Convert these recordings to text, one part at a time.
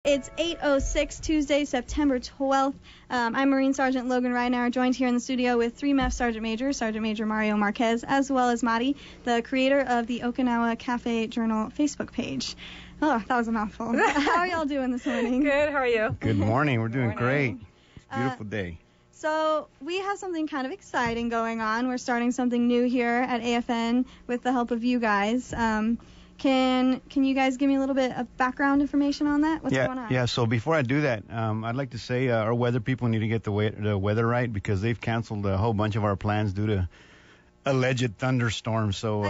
It's 8:06 Tuesday, September 12th. I'm Marine Sergeant Logan Reinauer, joined here in the studio with 3MEF Sergeant Major Mario Marquez, as well as Mari, the creator of the Okinawa Cafe Journal Facebook page. Oh, that was a mouthful. How are y'all doing this morning? Good, how are you? Good morning, we're doing great. Beautiful day. So we have something kind of exciting going on. We're starting something new here at AFN with the help of you guys. Can you guys give me a little bit of background information on that? What's going on? Yeah, so before I do that, I'd like to say our weather people need to get the weather right because they've canceled a whole bunch of our plans due to alleged thunderstorms. So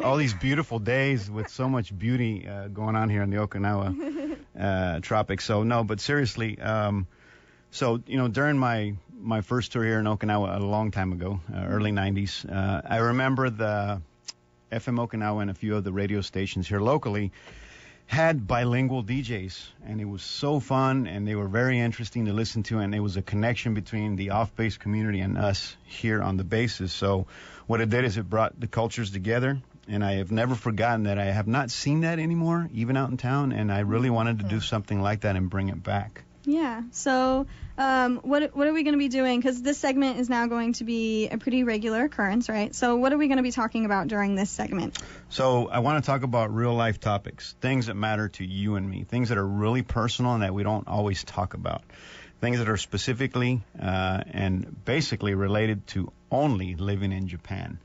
all these beautiful days with so much beauty going on here in the Okinawa tropics. So no, but seriously, during my first tour here in Okinawa a long time ago, early 90s, I remember the FM Okinawa and a few of the radio stations here locally had bilingual DJs, and it was so fun, and they were very interesting to listen to, and it was a connection between the off-base community and us here on the bases. So what it did is it brought the cultures together, and I have never forgotten that. I have not seen that anymore, even out in town, and I really wanted to do something like that and bring it back. Yeah, so what are we going to be doing? Because this segment is now going to be a pretty regular occurrence, right? So what are we going to be talking about during this segment? So I want to talk about real-life topics, things that matter to you and me, things that are really personal and that we don't always talk about, things that are specifically and basically related to only living in Japan.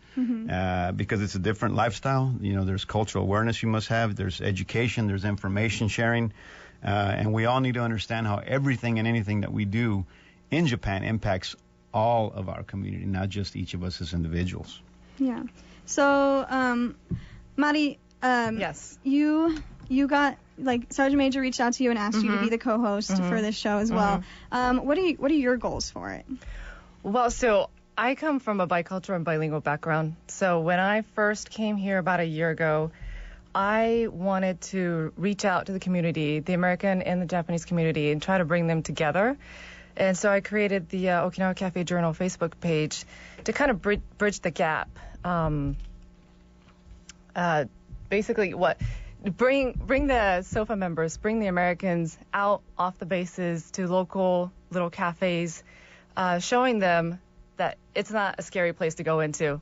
Because it's a different lifestyle. You know, there's cultural awareness you must have, there's education, there's information sharing. And we all need to understand how everything and anything that we do in Japan impacts all of our community, not just each of us as individuals. Yeah. So, Mari, yes. You got, Sergeant Major reached out to you and asked you to be the co-host for this show as well. What are your goals for it? Well, so I come from a bicultural and bilingual background. So when I first came here about a year ago, I wanted to reach out to the community, the American and the Japanese community, and try to bring them together. And so I created the Okinawa Cafe Journal Facebook page to kind of bridge the gap. Basically, bring the SOFA members, bring the Americans out off the bases to local little cafes, showing them that it's not a scary place to go into.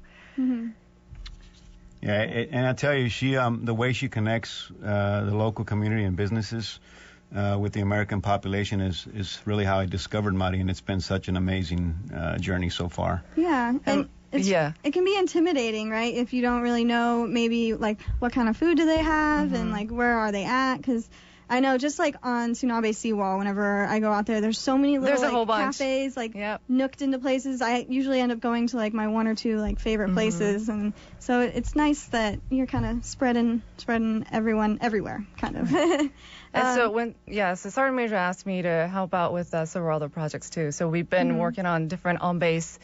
Yeah, and I tell you, she the way she connects the local community and businesses with the American population is really how I discovered Mari, and it's been such an amazing journey so far. Yeah, and it can be intimidating, right? If you don't really know maybe what kind of food do they have and where are they at, because I know just on Tsunabe Seawall, whenever I go out there, there's so many little cafes, nooked into places. I usually end up going to my one or two favorite places, and so it's nice that you're kind of spreading everyone everywhere, kind of. And so Sergeant Major asked me to help out with several other projects too. So we've been working on different on-base,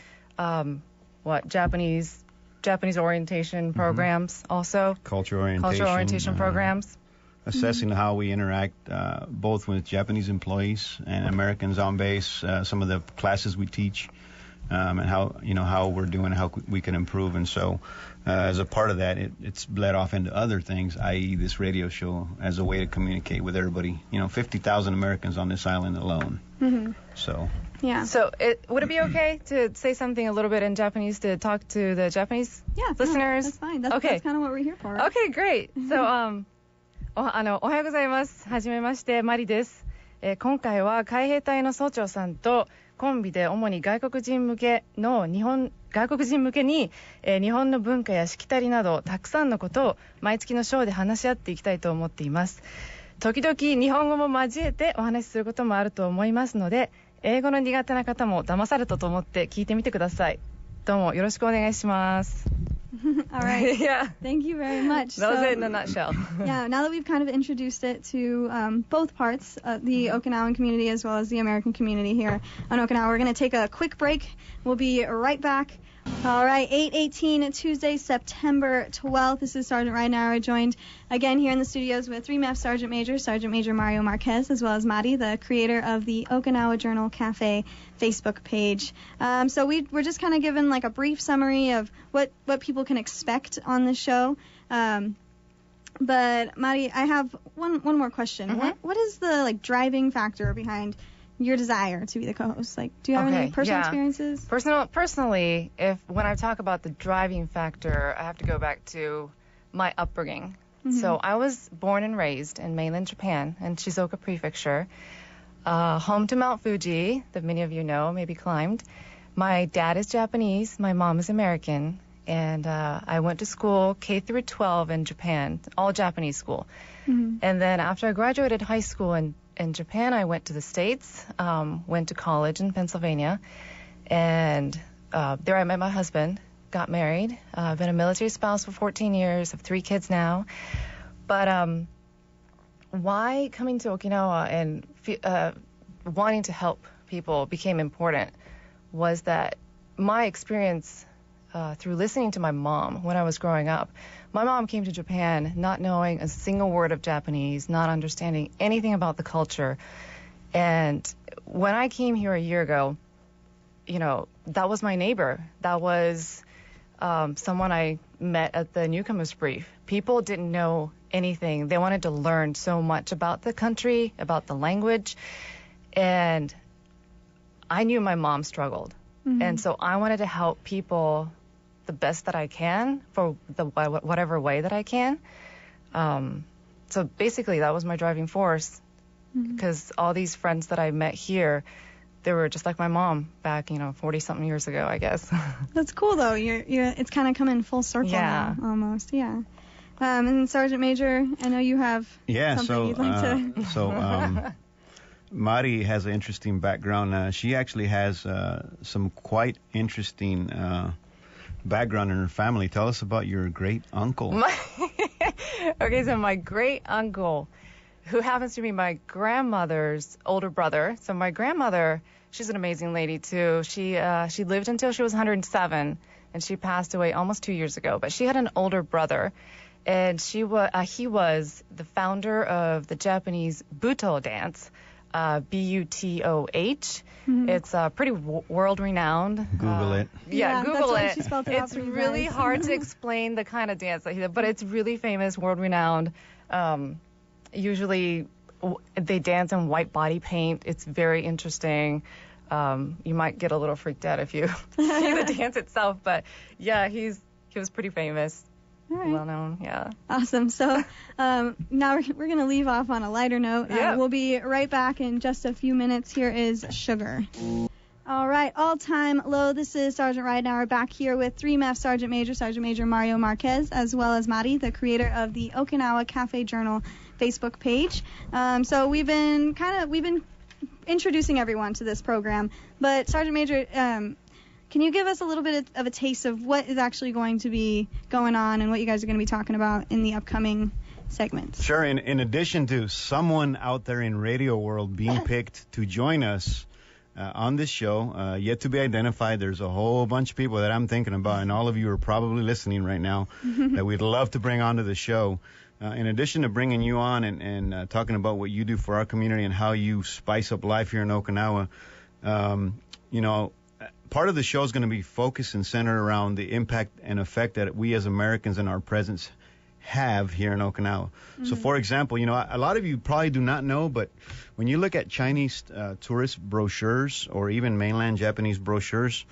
Japanese orientation programs, also cultural orientation programs. Assessing how we interact both with Japanese employees and Americans on base, some of the classes we teach, and how we're doing, how we can improve. And so as a part of that, it's bled off into other things, i.e. this radio show as a way to communicate with everybody. 50,000 Americans on this island alone. So. Yeah. So would it be okay to say something a little bit in Japanese to talk to the Japanese listeners? That's fine. That's kind of what we're here for. Okay, great. So, おはようございます。はじめまして、マリです。今回は海兵隊の総長さんとコンビで主に外国人向けに、日本の文化やしきたりなどたくさんのことを毎月のショーで話し合っていきたいと思っています。時々日本語も交えてお話しすることもあると思いますので、英語の苦手な方も騙されたと思って聞いてみてください。どうもよろしくお願いします。All right. Yeah. Thank you very much. That was it in a nutshell. Yeah, now that we've kind of introduced it to both parts, the Okinawan community as well as the American community here on Okinawa, we're going to take a quick break. We'll be right back. All right, 8:18 Tuesday, September 12th. This is Sergeant Reinauer, joined again here in the studios with 3MEF Sergeant Major Mario Marquez, as well as Mari, the creator of the Okinawa Journal Cafe Facebook page. So we're just kind of given a brief summary of what people can expect on the show. But Mari, I have one more question. Mm-hmm. What is the driving factor behind your desire to be the co-host? Do you have any personal experiences? Personally, when I talk about the driving factor, I have to go back to my upbringing. Mm-hmm. So I was born and raised in mainland Japan, in Shizuoka Prefecture, home to Mount Fuji, that many of you know, maybe climbed. My dad is Japanese, my mom is American, and I went to school K through 12 in Japan, all Japanese school. Mm-hmm. And then after I graduated high school in Japan, I went to the States, went to college in Pennsylvania, and there I met my husband, got married. I've been a military spouse for 14 years, have 3 kids now. But why coming to Okinawa and wanting to help people became important was that my experience through listening to my mom when I was growing up. My mom came to Japan not knowing a single word of Japanese, not understanding anything about the culture. And when I came here a year ago, that was my neighbor. That was someone I met at the newcomers brief. People didn't know anything. They wanted to learn so much about the country, about the language. And I knew my mom struggled. Mm-hmm. And so I wanted to help people the best that I can for whatever way that I can. So basically that was my driving force, because all these friends that I met here, they were just like my mom back, 40-something years ago, I guess. That's cool, though. It's kind of coming full circle now, almost. Yeah. And Sergeant Major, I know you have something you'd like to... Mari has an interesting background. She actually has some quite interesting background in her family. Tell us about your great uncle. Okay, so my great uncle, who happens to be my grandmother's older brother. So my grandmother, she's an amazing lady too. She lived until she was 107, and she passed away almost 2 years ago. But she had an older brother, and he was the founder of the Japanese Buto dance. Butoh. Mm-hmm. It's pretty world-renowned. Google it. Yeah, Google it. It's really hard to explain the kind of dance that he did, but it's really famous, world-renowned. Usually they dance in white body paint. It's very interesting. You might get a little freaked out if you see the dance itself, but yeah, he was pretty famous. All right. Well known, yeah. Awesome. So now we're going to leave off on a lighter note. Yeah. We'll be right back in just a few minutes. Here is Sugar. All right, all-time low. This is Sergeant Ridenauer back here with 3MEF Sergeant Major Mario Marquez, as well as Mari, the creator of the Okinawa Cafe Journal Facebook page. So we've been introducing everyone to this program, but Sergeant Major, can you give us a little bit of a taste of what is actually going to be going on and what you guys are going to be talking about in the upcoming segments? Sure. In addition to someone out there in radio world being picked to join us on this show, yet to be identified, there's a whole bunch of people that I'm thinking about, and all of you are probably listening right now, that we'd love to bring onto the show. In addition to bringing you on and talking about what you do for our community and how you spice up life here in Okinawa, part of the show is going to be focused and centered around the impact and effect that we as Americans and our presence have here in Okinawa. Mm-hmm. So, for example, a lot of you probably do not know, but when you look at Chinese tourist brochures or even mainland Japanese brochures,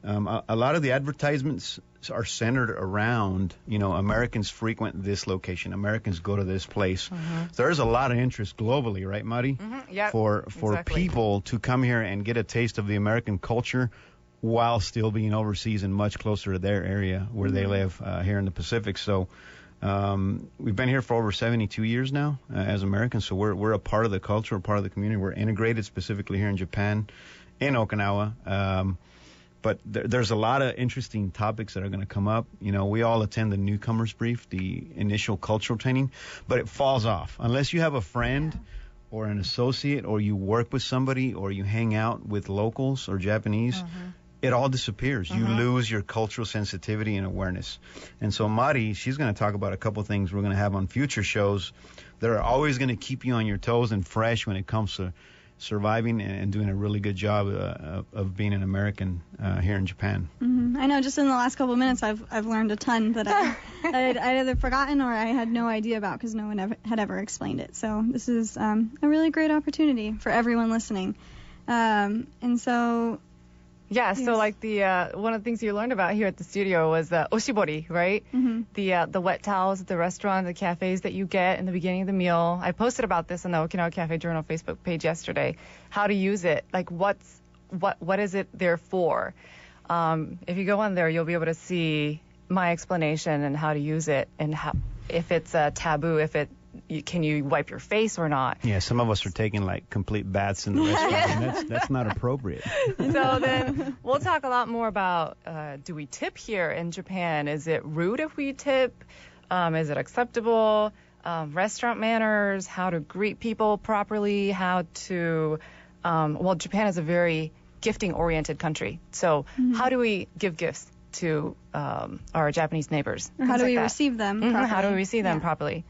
a lot of the advertisements are centered around, Americans frequent this location, Americans go to this place. Mm-hmm. So there's a lot of interest globally, right, Mari? Mm-hmm. Yep. For exactly. people to come here and get a taste of the American culture while still being overseas and much closer to their area where they live here in the Pacific. So we've been here for over 72 years now as Americans, so we're a part of the culture, a part of the community. We're integrated specifically here in Japan, in Okinawa. But there's a lot of interesting topics that are going to come up. We all attend the newcomers brief, the initial cultural training, but it falls off. Unless you have a friend or an associate or you work with somebody or you hang out with locals or Japanese, it all disappears. You lose your cultural sensitivity and awareness. And so Mari, she's going to talk about a couple things we're going to have on future shows that are always going to keep you on your toes and fresh when it comes to surviving and doing a really good job of being an American here in Japan. Mm-hmm. I know just in the last couple of minutes I've learned a ton that I'd either forgotten or I had no idea about because no one had ever explained it. So this is a really great opportunity for everyone listening. And so... Yeah, yes. so like one of the things you learned about here at the studio was oshibori, right? Mm-hmm. The wet towels at the restaurant, the cafes that you get in the beginning of the meal. I posted about this on the Okinawa Cafe Journal Facebook page yesterday. How to use it, like what is it there for? If you go on there, you'll be able to see my explanation and how to use it and if it's a taboo, can you wipe your face or not? Yeah, some of us are taking like complete baths in the restaurant, and that's not appropriate. So then we'll talk a lot more about do we tip here in Japan? Is it rude if we tip? Is it acceptable? Restaurant manners, how to greet people properly, how to... Japan is a very gifting-oriented country. So how do we give gifts to our Japanese neighbors? Or how do we that. receive them Mm-hmm. properly? How do we receive them properly?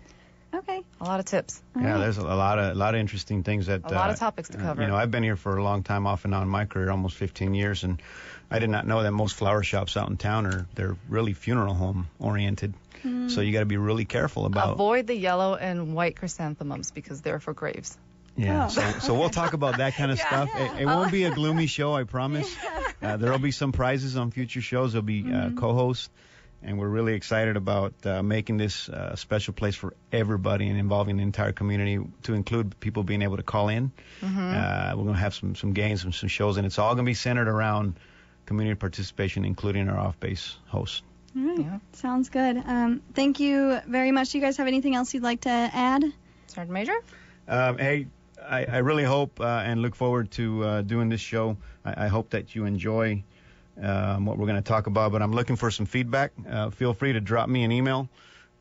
Okay. A lot of tips. Yeah, there's a lot of interesting things that A lot of topics to cover. I've been here for a long time, off and on in my career, almost 15 years, and I did not know that most flower shops out in town they're really funeral home oriented. So you got to be really careful about. Avoid the yellow and white chrysanthemums because they're for graves. Yeah, Oh. so we'll talk about that kind of stuff. It won't be a gloomy show, I promise. There'll be some prizes on future shows. There'll be co-hosts. And we're really excited about making this a special place for everybody and involving the entire community, to include people being able to call in. We're going to have some games and some shows, and it's all going to be centered around community participation, including our off-base hosts. All right. Yeah. Sounds good. Thank you very much. Do you guys have anything else you'd like to add? Sergeant Major? Hey, I really hope and look forward to doing this show. I hope that you enjoy what we're going to talk about, but I'm looking for some feedback. Feel free to drop me an email,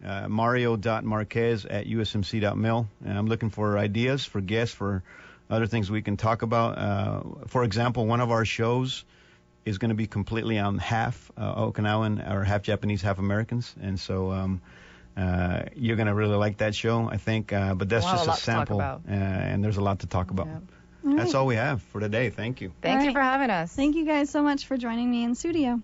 mario.marquez@usmc.mil. And I'm looking for ideas for guests, for other things we can talk about. For example, one of our shows is going to be completely on half Okinawan, or half Japanese, half Americans. And so you're going to really like that show, I think. But that's just a sample, and there's a lot to talk about. Yeah. All That's right. all we have for today. Thank you. Thank you right. for having us. Thank you guys so much for joining me in studio.